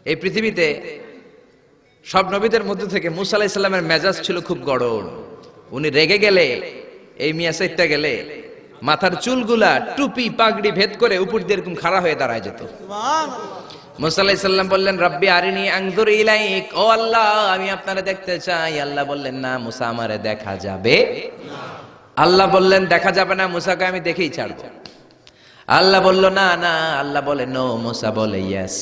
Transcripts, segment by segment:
এই পৃথিবীতে সব নবীদের মধ্যে থেকে মুসা আলাইহিস সালামের মেজাজ ছিল খুব গড়ন। উনি রেগে গেলে, এই মিয়া সাইটটা গেলে মাথার চুলগুলা টুপি পাগড়ি ভেদ করে উপর দিয়ে এরকম খাড়া হয়ে দাঁড়ায় যেত। মুসা আলাইহিস সালাম বললেন, রাব্বি আরিনি আনজুর ইলাইক, ও আল্লাহ আমি আপনারে দেখতে চাই। আল্লাহ বললেন, না মুসা আমারে দেখা যাবে না। আল্লাহ বললেন, দেখা যাবে না, মুসাকে আমি দেখেই ছাড়বো। আল্লাহ বলল, না না। আল্লাহ বলে নো, মুসা বলে ইয়েস।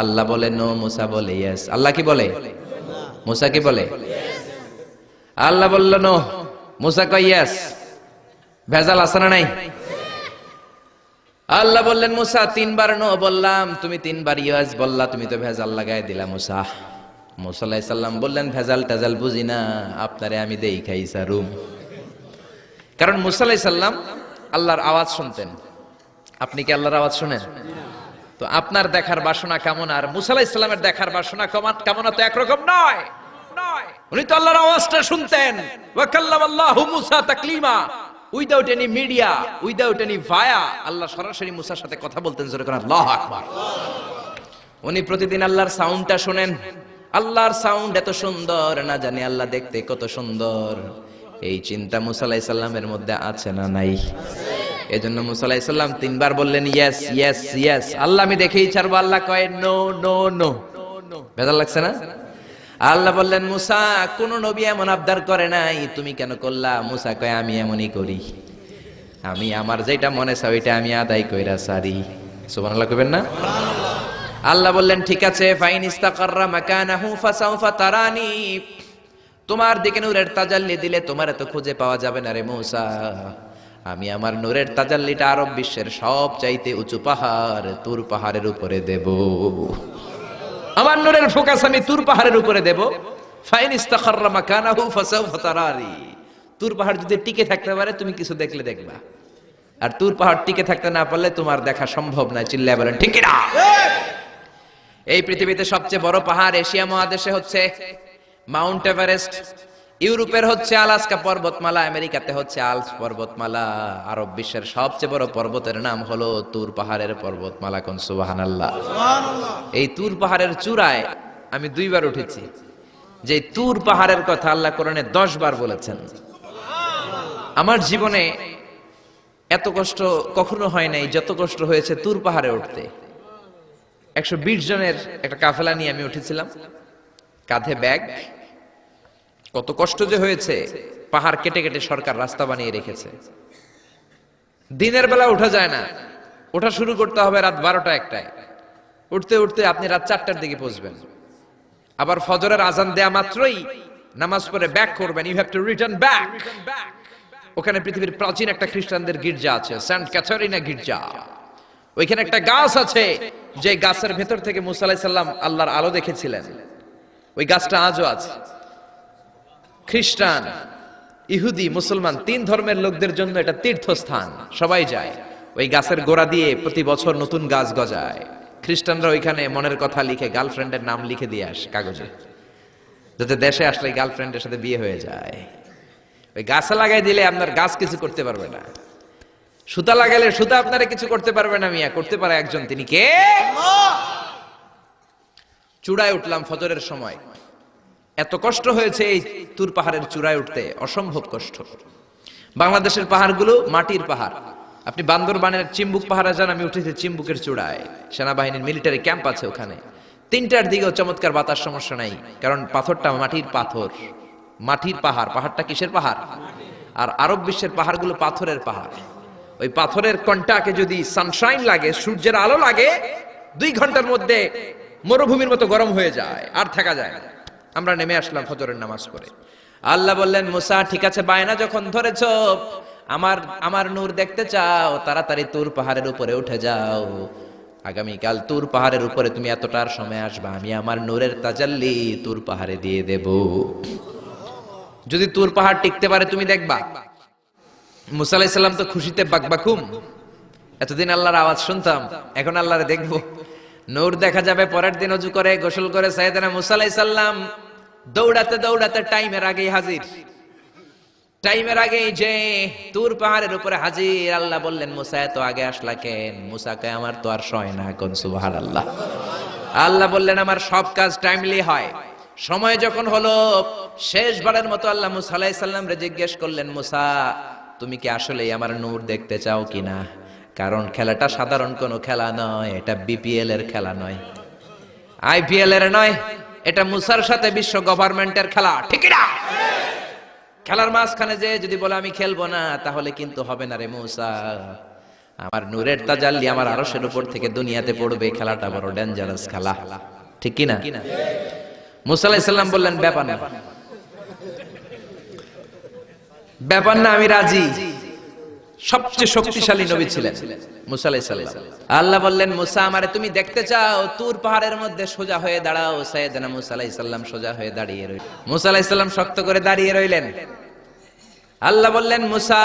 আল্লাহ বলে নো, মুসা বলে ইয়েস। আল্লাহ কি বলে? মুসা কি বলে? আল্লাহ বলল নো, মুসা কয় ইয়েস। ভেজাল আছে না নাই? আল্লাহ বললেন, মুসা তিনবার নো বললাম, তুমি তিনবার ইয়েস বললা, তুমি তো ভেজাল লাগাই দিলা মুসা। মুসা আলাইহিস সালাম বললেন, ভেজাল টেজাল বুঝি না, আপনারে আমি দেই খাই সারুম। কারণ মুসা আলাইহিস সালাম আল্লাহর আওয়াজ শুনতেন। আপনি কি আল্লাহর আওয়াজ শুনেন? তো আপনার দেখার বাসনা কেমন আর মুসা আলাইহিস সালামের দেখার বাসনা কেমন তো একরকম নয়। উনি তো আল্লাহর আওয়াজটা শুনতেন। ওয়া কাল্লামাল্লাহু মুসা তাকলিমা, without any media, without any via, আল্লাহ সরাসরি মুসার সাথে কথা বলতেন। জোরে করে আল্লাহু আকবার। উনি প্রতিদিন আল্লাহর সাউন্ডটা শুনেন। আল্লাহর সাউন্ড এত সুন্দর, না জানি আল্লাহ দেখতে কত সুন্দর। এই চিন্তা মুসা আলাইহিস সালামের মধ্যে আছে না নাই? এজন্য মুসা আলাইহিস সালাম তিনবার বললেন ইয়েস ইয়েস ইয়েস। আল্লাহ আমি দেখেই ছাড়বো। আল্লাহ কয় নো নো নো। ভেজাল লাগছে না? আল্লাহ বললেন, মুসা কোন নবী এমন আবদার করে নাই, তুমি কেন করলা? মুসা কয়, আমি এমনই করি, আমি আমার যেটা মনে চাই ওইটা আমি আদায় কইরা সারি। সুবহানাল্লাহ কইবেন না? আল্লাহ বললেন, ঠিক আছে, ফাইন ইস্তাকাররা মাকানাহু ফাসাউফা তারানি, তোমার দিকে নূরের তাজাল্লি দিলে তোমার তো খুঁজে পাওয়া যাবে না রে মুসা। আমি আমার নূরের তাজাল্লিটা আরব বিশ্বের সব চাইতে উঁচু পাহাড় তুর পাহাড়ের উপরে দেব। আমার নূরের ফোকাস আমি তুর পাহাড়ের উপরে দেব। ফাইন ইস্তাকাররা মাকানাহু ফাসাউফা তারানি, তুর পাহাড় যদি টিকে থাকতে পারে তুমি কিছু দেখলে দেখবা, আর তুর পাহাড় টিকে থাকতে না পারলে তোমার দেখা সম্ভব না। চিল্লায় বলেন ঠিক না? এই পৃথিবীতে সবচেয়ে বড় পাহাড় এশিয়া মহাদেশে হচ্ছে মাউন্ট এভারেস্ট, ইউরোপের হচ্ছে আলাস্কা পর্বতমালা, আমেরিকাতে হচ্ছে আল্পস পর্বতমালা, আরব বিশ্বের সবচেয়ে বড় পর্বতের নাম হলো তুর পাহাড়ের পর্বতমালা। কোন সুবহানাল্লাহ। এই তুর পাহাড়ের চূড়ায় আমি 2 বার উঠেছি। যে তুর পাহাড়ের কথা আল্লাহ কোরআনে 10 বার বলেছেন। আমার জীবনে এত কষ্ট কখনো হয় নাই যত কষ্ট হয়েছে তুর পাহাড়ে উঠতে। 120 জনের একটা কাফেলা নিয়ে আমি উঠেছিলাম, কাঁধে ব্যাগ। কত কষ্ট যে হয়েছে, পাহাড় কেটে কেটে সরকার রাস্তা বানিয়ে রেখেছে। দিনের বেলা ওঠা যায় না, ওঠা শুরু করতে হবে রাত 12টা 1টায়। উঠতে উঠতে আপনি রাত 4টার দিকে পৌঁছবেন। আবার ফজরের আজান দেয়া মাত্রই নামাজ পড়ে ব্যাক করবেন। You have to return back. ওখানে পৃথিবীর প্রাচীন একটা খ্রিস্টানদের গির্জা আছে, সেন্ট ক্যাথারিনা গির্জা। ওইখানে একটা গাছ আছে, যে গাছের ভেতর থেকে মুসা আলাইহিস সালাম আল্লাহর আলো দেখেছিলেন। ওই গাছটা আজও আছে। খ্রিস্টান, ইহুদি, মুসলমান 3 ধর্মের লোকদের জন্য এটা তীর্থস্থান, সবাই যায়। ওই গাছের গোড়া দিয়ে প্রতি বছর নতুন গাছ গজায়। খ্রিস্টানরা ওইখানে মনের কথা লিখে, গার্লফ্রেন্ডের নাম লিখে দিয়ে আসে কাগজে, যাতে দেশে আসলে গার্লফ্রেন্ডের সাথে বিয়ে হয়ে যায়। ওই গাছে লাগাই দিলে আপনার গাছ কিছু করতে পারবে না। সুতা লাগাইলে সুতা আপনারা কিছু করতে পারবে না। মিয়া করতে পারে একজন, তিনি কে? চূড়ায় উঠলাম ফজরের সময়। এত কষ্ট হয়েছে এই তুর পাহাড়ের চূড়ায় উঠতে, অসম্ভব কষ্ট। বাংলাদেশের পাহাড়গুলো মাটির পাহাড়। আপনি বান্দরবানের চিম্বুক পাহাড়ে যান, আমি উঠেছি চিম্বুকের চূড়ায়, সেনাবাহিনীর মিলিটারি ক্যাম্প আছে ওখানে। 3টার দিকেও চমৎকার বাতাস, সমস্যা নাই, কারণ পাথরটা মাটির পাথর, মাটির পাহাড়। পাহাড়টা কিসের পাহাড়? আর আরব বিশ্বের পাহাড়গুলো পাথরের পাহাড়। ওই পাথরের কন্টাকে যদি সানশাইন লাগে, সূর্যের আলো লাগে, 2 ঘন্টার মধ্যে মরুভূমির মতো গরম হয়ে যায়, আর থাকা যায় না। আমরা নেমে আসলাম ফজরের নামাজ পড়ে। আল্লাহ বললেন, মুসা ঠিক আছে, বায়না যখন ধরেছো, আমার নূর দেখতে চাও, তাড়াতাড়ি তুর পাহাড়ের উপরে উঠে যাও। আগামীকাল তুর পাহাড়ের উপরে তুমি এতটার সময় আসবা, আমি আমার নূরের তাজাল্লি তুর পাহাড়ে দিয়ে দেব। যদি তুর পাহাড় টিকতে পারে তুমি দেখবা। মুসা আলাইহিস সালাম তো খুশিতে বাকবাকুম। এতদিন আল্লাহর আওয়াজ শুনতাম, এখন আল্লাহরে দেখবো, নূর দেখা যাবে। পরের দিন ওযু করে গোসল করে সাইয়েদনা মুসা আলাইহিস সালাম দৌড়াতে দৌড়াতে টাইমের আগেই হাজির। টাইমের আগেই যে তুর পাহাড়ের উপরে হাজির। আল্লাহ বললেন, মুসা এত আগে আসলা কেন? মুসা কয়, আমার তো আর সয় না। কোন সুবহানাল্লাহ। আল্লাহ বললেন আমার সব কাজ টাইমলি হয়। সময় যখন হলো, শেষবারের মতো আল্লাহ মুসা আলাইহিস সালাম রে জিজ্ঞেস করলেন, মুসা তুমি কি আসলেই আমার নূর দেখতে চাও কিনা? কারণ খেলাটা সাধারণ কোনো খেলা নয়, এটা বিপিএল এর খেলা নয়, আইপিএল এর নয়, এটা মুসার সাথে বিশ্ব গভর্নমেন্টের খেলা, ঠিক না? খেলার মাঝখানে যে যদি বলে আমি খেলবো না, তাহলে কিন্তু হবে না রে মুসা। আমার নূরের তাজাল্লি আমার আরশের উপর থেকে দুনিয়াতে পড়বে, খেলাটা বড় ডেঞ্জারাস খেলা, ঠিক কি না? মুসা আলাইহিস সালাম বললেন ব্যাপার না, ব্যাপার না, আমি রাজি। সবচেয়ে শক্তিশালী নবী ছিলেন মুসা আলাইহিস সালাম। আল্লাহ বললেন, মুসা আমারে তুমি দেখতে চাও? তুর পাহাড়ের মধ্যে সোজা হয়ে দাঁড়াও। সাইয়েদনা মুসা আলাইহিস সালাম সোজা হয়ে দাঁড়িয়ে রইলেন। মুসা আলাইহিস সালাম শক্ত করে দাঁড়িয়ে রইলেন। আল্লাহ বললেন, মুসা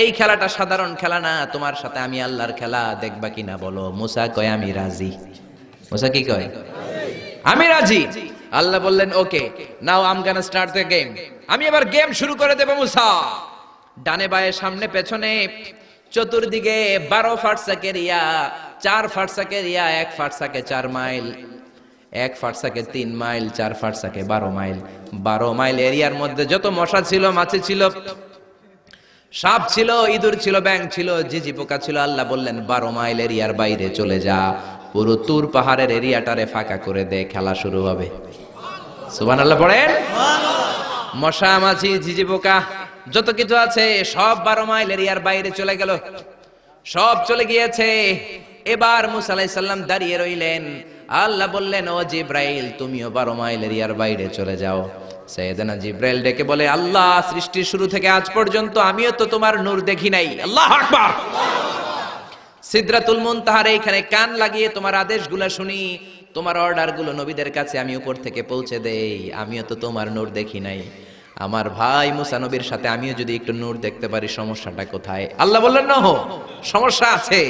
এই খেলাটা সাধারণ খেলা না, তোমার সাথে আমি আল্লাহর খেলা, দেখবা কিনা বলো? মুসা কয় আমি রাজি। মুসা কি কয়? আমি রাজি। আল্লাহ বললেন, okay now I am gonna start the game. আমি এবার গেম শুরু করে দেব। মুসা ডানে বায়ে সামনে পেছনে চতুর্দিকে 12 ফারসাক এরিয়া, 4 ফারসাক এরিয়া, 1 ফারসাকে 4 মাইল, 1 ফারসাকে 3 মাইল, 4 ফারসাকে 12 মাইল। 12 মাইল এরিয়ার মধ্যে যত মশা ছিল, মাছি ছিল, সাপ ছিল, ইঁদুর ছিল, ব্যাঙ ছিল, ঝিঝি পোকা ছিল, আল্লাহ বললেন 12 মাইল এরিয়ার বাইরে চলে যা, পুরো তুর পাহাড়ের এরিয়াটারে ফাঁকা করে দে, খেলা শুরু হবে। সুবহানাল্লাহ পড়েন। মশা মাছি ঝিঝি পোকা যত কিছু আছে সব 12 মাইল এরিয়ার বাইরে চলে গেল, সব চলে গিয়েছে। এবার মুসা আলাইহিস সালাম দাঁড়িয়ে রইলেন। আল্লাহ বললেন, ও জিব্রাইল তুমিও 12 মাইল এরিয়ার বাইরে চলে যাও। সাইয়েদনা জিব্রাইল ডেকে বলে, আল্লাহ সৃষ্টির শুরু থেকে আজ পর্যন্ত আমিও তো তোমার নূর দেখি নাই। আল্লাহু আকবার। সিদরাতুল মুনতাহার এইখানে কান লাগিয়ে তোমার আদেশগুলো শুনি, তোমার অর্ডারগুলো নবীদের কাছে আমি উপর থেকে পৌঁছে দেই, আমিও তো তোমার নূর দেখি নাই। আমার ভাই মুসা নবীর সাথে আমিও যদি একটু নূর দেখতে পারি, সমস্যাটা কোথায়? আল্লাহ বললেন, না হো, সমস্যা আছে,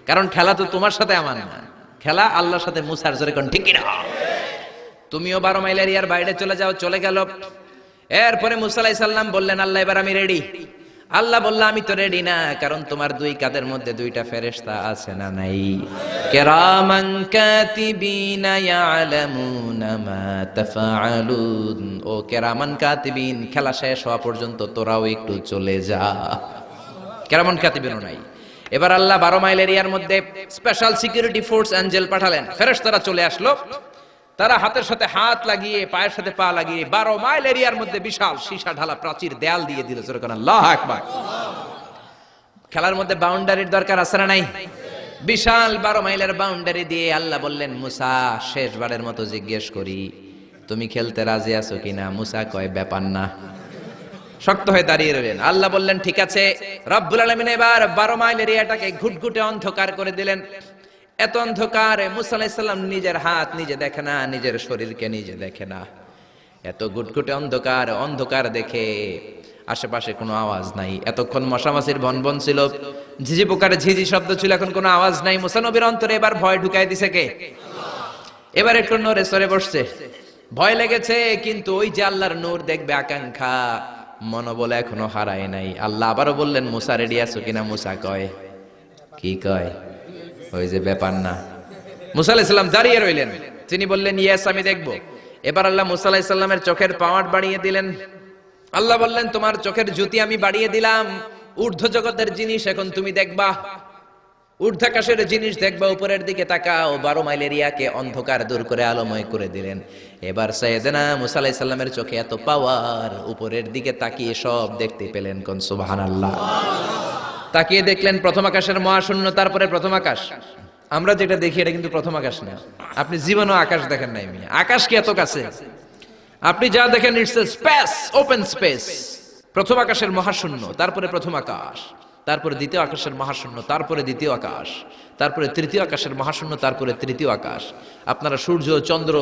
কারণ খেলা তো তোমার সাথে আমার না, খেলা আল্লাহর সাথে। মুসার জোরে কোন ঠিক না? তুমিও 12 মাইল এরিয়ার বাইরে চলে যাও। চলে গেল। এরপরে মুসা আলাইহিস সালাম বললেন, আল্লাহ এবার আমি রেডি। আল্লাহ বললেন, আমি তো রেডি না, কারণ তোমার 2 কাঁধের মধ্যে 2টা ফেরেশতা আছে না নাই? কিরামান কাতিবিনা ইয়ালামুনা মা তাফআলুন। ও কিরামান কাতিবিন, খেলা শেষ হওয়া পর্যন্ত তোরাও একটু চলে যা। কিরামান কাতিবিনও নাই। এবার আল্লাহ 12 মাইল এরিয়ার মধ্যে স্পেশাল সিকিউরিটি ফোর্স এঞ্জেল পাঠালেন। ফেরেশতারা চলে আসলো। তারা হাতের সাথে হাত লাগিয়ে, পায়ের সাথে পা লাগিয়ে 12 মাইল এরিয়ার মধ্যে বিশাল সীসা ঢালা প্রাচীর দেয়াল দিয়ে দিল। যেরকম আল্লাহু আকবার। খেলার মধ্যে বাউন্ডারির দরকার আছে না নাই? বিশাল 12 মাইলের বাউন্ডারি দিয়ে আল্লাহ বললেন, মুসা শেষবারের মতো জিজ্ঞেস করি, তুমি খেলতে রাজি আছো কিনা? মুসা কয় ব্যাপার না, শক্ত হয়ে দাঁড়িয়ে রইলেন। আল্লাহ বললেন, ঠিক আছে। রব্বুল আলামিন এবার 12 মাইল এরিয়াটাকে ঘুটঘুটে অন্ধকার করে দিলেন। এত অন্ধকার, মুসা আলাইহিস সালাম নিজের হাত নিজে দেখে না, নিজের শরীরকে নিজে দেখে না। এত ঘুটঘুটে অন্ধকার, অন্ধকার দেখে আশেপাশে কোনো আওয়াজ নাই। এতক্ষণ মশামাছির ভনভন ছিল, ঝিঝি পোকার ঝিঝি শব্দ ছিল, এখন কোনো আওয়াজ নাই। মুসা নবীর অন্তরে এবার ভয় ঢুকাই দিছে কে? এবার একটু নড়ে সরে বসছে, ভয় লেগেছে, কিন্তু ওই যে আল্লাহর নূর দেখবে আকাঙ্ক্ষা, মনোবল এখনো হারায় নাই। আল্লাহ আবারও বললেন, মুসা রেডি আছো কিনা? মুসা কয়, কি কয়? ওই যে ব্যাপার না। মুসা আলাইহিস সালাম দাঁড়িয়ে রইলেন। তিনি বললেন, ইয়েস আমি দেখব। এবার আল্লাহ মুসা আলাইহিস সালামের চোখের পাওয়ার বাড়িয়ে দিলেন। আল্লাহ বললেন, তোমার চোখের জ্যোতি আমি বাড়িয়ে দিলাম, ঊর্ধ্ব জগতের জিনিস এখন তুমি দেখবা, ঊর্ধ্বাকাশের জিনিস দেখবা, উপরের দিকে তাকাও। 12 মাইল এরিয়াকে অন্ধকার দূর করে আলোময় করে দিলেন। এবার সাইয়েদনা মুসা আলাইহিস সালামের চোখে এত পাওয়ার, উপরের দিকে তাকিয়ে সব দেখতে পেলেন। কোন সুবহানাল্লাহ। তাকিয়ে দেখলেন প্রথম আকাশের মহাশূন্য, তারপরে প্রথম আকাশ। আমরা যেটা দেখি এটা কিন্তু প্রথম আকাশ না। আপনি জীবনেও আকাশ দেখেন নাই। আকাশ কি এত কাছে? আপনি যা দেখেন it's a space, open space. প্রথম আকাশের মহাশূন্য, তারপরে প্রথম আকাশ, তারপরে দ্বিতীয় আকাশের মহাশূন্য, তারপরে দ্বিতীয় আকাশ, তারপরে তৃতীয় আকাশের মহাশূন্য, তারপরে তৃতীয় আকাশ। আপনারা সূর্য, চন্দ্র,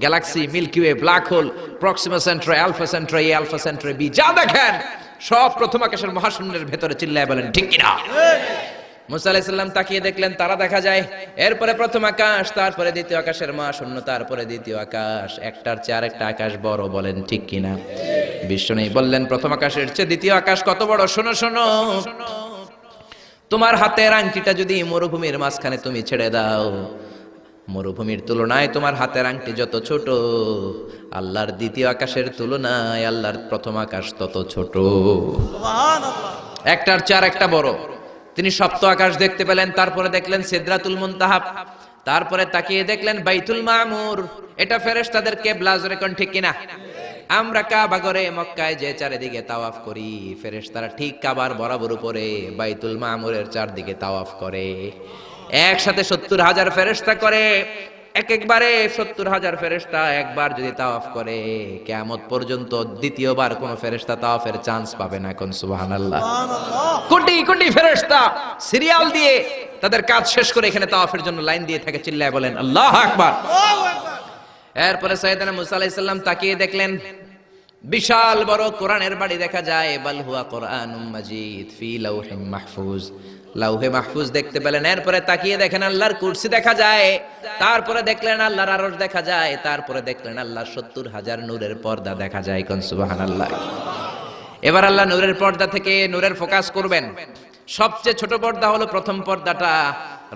galaxy, Milky Way, black hole, Proxima Centauri, Alpha Centauri, A Alpha Centauri B, যা দেখেন সব প্রথম আকাশের মহাশূন্যের ভেতরে। চিল্লায় বলেন ঠিক কিনা? মুসা আলাইহিস সালাম তাকিয়ে দেখলেন তারা দেখা যায়। এরপরে প্রথম আকাশ, তারপরে দ্বিতীয় আকাশের মহাশূন্য, তারপরে দ্বিতীয় আকাশ। একটার চেয়ে আরেকটা আকাশ বড়, বলেন ঠিক কিনা? বিশ্বনবী বললেন, প্রথম আকাশের চেয়ে দ্বিতীয় আকাশ কত বড়? শোনো শোনো, তোমার হাতের আংটিটা যদি মরুভূমির মাঝখানে তুমি ছেড়ে দাও, মরুভূমির তুলনায় তোমার হাতের আংটি যত ছোট, আল্লাহর দ্বিতীয় আকাশের তুলনায় আল্লাহর প্রথম আকাশ তত ছোট। একটার চেয়ে আরেকটা বড়। তিনি সপ্ত আকাশ দেখতে পেলেন, তারপরে দেখলেন সিদরাতুল মুনতাহা, তারপরে তাকিয়ে দেখলেন বাইতুল মামুর। এটা ফেরেশতাদের কিবলা, জোরে কোন ঠিক কিনা? আমরা কাবা ঘরে মক্কায় যে চারিদিকে তাওয়াফ করি, ফেরেশতারা ঠিক কাবার বরাবর উপরে বাইতুল মামুরের চারদিকে তাওয়াফ করে। একসাথে 70,000 ফেরেশতা করে। একবারে 70,000 ফেরেশতা একবার যদি তাওয়াফ করে, কিয়ামত পর্যন্ত দ্বিতীয়বার কোন ফেরেশতা তাওয়াফের চান্স পাবে না। কোন সুবহানাল্লাহ। কোটি কোটি ফেরেশতা সিরিয়াল দিয়ে তাদের কাজ শেষ করে এখানে তাওয়াফের জন্য লাইন দিয়ে থাকে। চিল্লায় বলেন আল্লাহু আকবার। এরপরে সাইয়েদনা মুসা আলাইহিস সালাম তাকিয়ে দেখলেন বিশাল বড় কোরআনের বাড়ি দেখা যায়। বাল হুয়া কোরআনুম মাজিদ ফি লাউহিম মাহফুজ, লাউহে মাহফুজ দেখতে পেলেন। এরপরে তাকিয়ে দেখেন আল্লাহর কুরসি দেখা যায়, তারপরে দেখলেন আল্লাহর আরশ দেখা যায়, তারপরে দেখলেন আল্লাহর 70,000 নূরের পর্দা দেখা যায়। কোন সুবহানাল্লাহ। এবার আল্লাহ নূরের পর্দা থেকে নূরের ফোকাস করবেন। সবচেয়ে ছোট পর্দা হলো প্রথম পর্দাটা।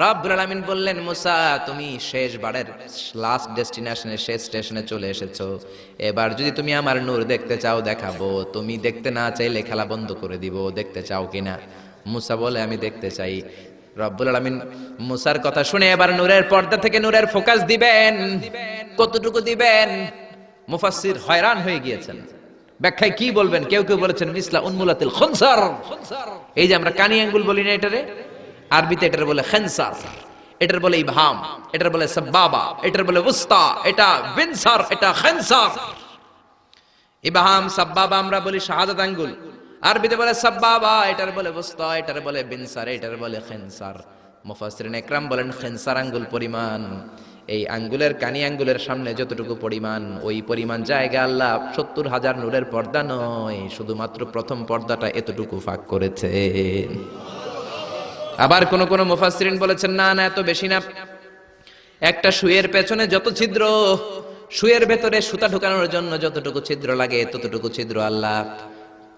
রব্বুল আলামিন বললেন, মুসা তুমি শেষ বারের লাস্ট ডেস্টিনেশনে, শেষ স্টেশনে চলে এসেছো। এবার যদি তুমি আমার নূর দেখতে চাও দেখাবো, তুমি দেখতে না চাইলে খেলা বন্ধ করে দিব। দেখতে চাও কিনা? মুসা বলে আমি দেখতে চাই। রব্বুল আলামিন মুসার কথা শুনে এবার নূরের পর্দা থেকে নূরের ফোকাস দিবেন। কতটুকু দিবেন? মুফাসসির হয়রান হয়ে গিয়েছেন। ব্যাখ্যায় কি বলবেন? কেউ কেউ বলেছেন মিসলা উন্মুলাতিল খুনসার। এই যে আমরা কানি আঙ্গুল বলি না, এটারে আরবিতে এটার বলে খেনসার, এটার বলে ইবহাম, এটার বলে সাব্বাবা, এটার বলে উস্তা, এটা বিনসার, এটা খেনসার। ইবহাম সাব্বাবা আমরা বলি শাহাদাত আঙ্গুল, আরবিতে বলে সাব্বাবা, এটার বলে উস্তা, এটার বলে বিনসার, এটার বলে খেনসার। মুফাসসিরিন ইকরাম বলেন খেনসার আঙ্গুল পরিমাণ, এই আঙ্গুলের কানি আঙ্গুলের সামনে যতটুকু পরিমাণ, ওই পরিমাণ জায়গা আল্লাহ 70,000 নূরের পর্দা নয়, শুধুমাত্র প্রথম পর্দাটা এতটুকু ফাঁক করেছে। আবার কোন কোন মুফাসসিরিন বলেছেন না না, এত বেশি না। একটা সুয়ের পেছনে যত ছিদ্র, সুয়ের ভেতরে সুতা ঢোকানোর জন্য যতটুকু ছিদ্র লাগে, ততটুকু ছিদ্র আল্লাহ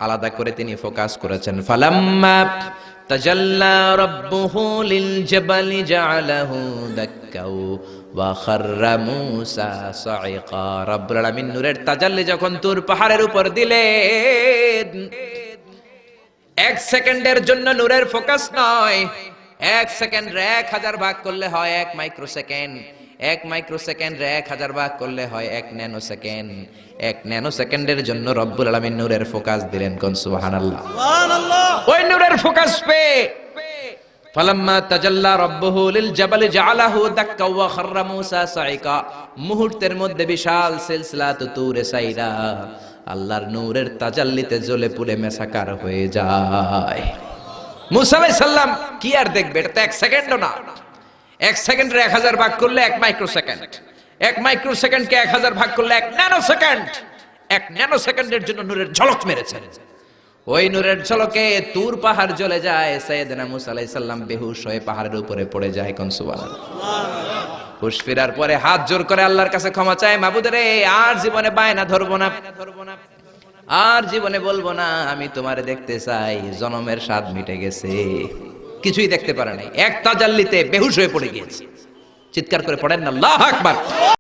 আলাদা করে তিনি ফোকাস করেছেন। ফালাম্মা তাজাল্লা রাব্বুহু লিল জাবালি জাআলাহু দাক্কাও ওয়া খাররা মূসা সাইকা। রব্বুল আলামিন নূরের তাজাল্লি যখন তুর পাহাড়ের উপর দিলেন, 1 সেকেন্ডের জন্য নূরের ফোকাস নয়, 1 সেকেন্ড 1000 ভাগ করলে হয় 1 মাইক্রোসেকেন্ড, 1 মাইক্রোসেকেন্ড 1000 ভাগ করলে হয় 1 ন্যানো সেকেন্ড। 1 ন্যানো সেকেন্ডের জন্য রব্বুল আলামিন নূরের ফোকাস দিলেন। কোন সুবহানাল্লাহ। সুবহানাল্লাহ। ওই নূরের ফোকাস পেয়ে ফালাম্মা তাজাল্লা রাব্বুহু লিল জাবালি জাআলাহু দাক্কা ওয়া খাররা মূসা সাইকা, মুহূর্তের মধ্যে বিশাল সিলসিলাত তুরে সাইরা আল্লাহর নূরের তাজাল্লিতে জ্বলে পুড়ে মেসাকার হয়ে যায়। মূসা আলাইহিস সালাম কি আর দেখবে? এটা তো 1 সেকেন্ডও না। 1 সেকেন্ডে 1000 ভাগ করলে 1 মাইক্রোসেকেন্ড, 1 মাইক্রোসেকেন্ডকে 1000 ভাগ করলে 1 ন্যানো সেকেন্ড। 1 ন্যানো সেকেন্ডের জন্য নূরের ঝলক মেরেছে। ওই নূরের ঝলকে তুর পাহাড় জ্বলে যায়। সাইয়েদনা মূসা আলাইহিস সালাম বেহুশ হয়ে পাহাড়ের উপরে পড়ে যায়। কোন সুবহানাল্লাহ। হুশ ফেরার পরে হাত জোর করে আল্লাহর কাছে ক্ষমা চায়, মাবুদ রে, আর জীবনে বায়না ধরবো না, আর জীবনে বলবো না আমি তোমারে দেখতে চাই। জনমের স্বাদ মিটে গেছে, কিছুই দেখতে পারে নাই। এক তাজাল্লিতে বেহুশ হয়ে পড়ে গিয়েছে। চিৎকার করে পড়েন না আল্লাহু আকবার।